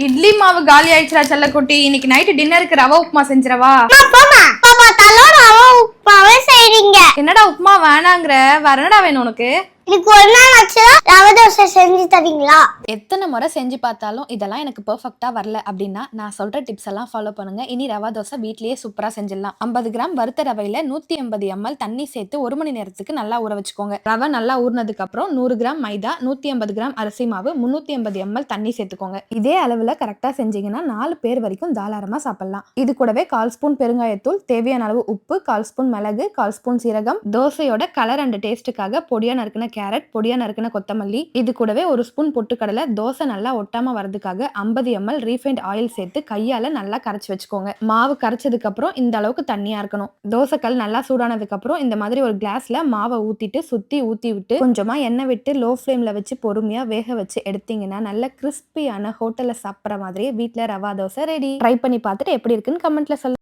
இட்லி மாவு காலி ஆயிடுச்சுடா செல்லக்குட்டி. இன்னைக்கு நைட்டு டின்னருக்கு ரவா உப்புமா செஞ்சிரவா? என்னடா உப்புமா வேணாங்கிற? வேற என்னடா வேணும் உனக்கு? இன்னைக்கு ஒரு நாள் ஆச்சுன்னா ரவை தோசை செஞ்சு தரீங்களா? எத்தனை முறை செஞ்சு பார்த்தாலும் இதெல்லாம் எனக்கு பெர்ஃபெக்ட்டா வரல அப்படின்னா நான் சொல்ற டிப்ஸ் எல்லாம் ஃபாலோ பண்ணுங்க. இனி ரவா தோசை வீட்லயே சூப்பரா செஞ்சிடலாம். 50 கிராம் வறுத்த ரவையில 180 ml தண்ணி சேர்த்து 1 மணி நேரத்துக்கு நல்லா ஊற வச்சுக்கோங்க. ரவை நல்லா ஊறினதுக்கு அப்புறம் 100 கிராம் மைதா, 150 கிராம் அரிசி மாவு, 380 ml தண்ணி சேர்த்துக்கோங்க. இதே அளவுல கரெக்டா செஞ்சீங்கன்னா 4 பேர் வரைக்கும் தாராளமா சாப்பிடலாம். இது கூடவே 1/4 ஸ்பூன் பெருங்காயத்தூள், தேவையான அளவு உப்பு, 1/4 ஸ்பூன் மிளகு, 1/4 ஸ்பூன் சீரகம், தோசையோட கலர் அண்ட் டேஸ்ட்டுக்காக பொடியா நறுக்கின கேரட், பொடியா நறுக்கின கொத்தமல்லி, இது கூடவே ஒரு ஸ்பூன் பொட்டுக்கடலை, தோசை நல்லா ஒட்டாம வரதுக்காக 50 ml ரீஃபைண்ட் ஆயில் சேர்த்து கையால நல்லா கரைச்சு வச்சுக்கோங்க. மாவு கரைச்சதுக்கு அப்புறம் இந்த அளவுக்கு தண்ணியா இருக்கணும். தோசைக்கல் நல்லா சூடானதுக்கு அப்புறம் இந்த மாதிரி ஒரு கிளாஸ்ல மாவை ஊத்திட்டு சுத்தி ஊத்தி விட்டு கொஞ்சமா எண்ணெய் விட்டு லோ ஃப்ளேம்ல வச்சு பொறுமையா வேக வச்சு எடுத்தீங்கன்னா நல்ல கிறிஸ்பியான ஹோட்டல்ல சாப்பிட்ற மாதிரியே வீட்டுல ரவா தோசை ரெடி. ட்ரை பண்ணி பார்த்துட்டு எப்படி இருக்குன்னு கமெண்ட்ல சொல்லுங்க.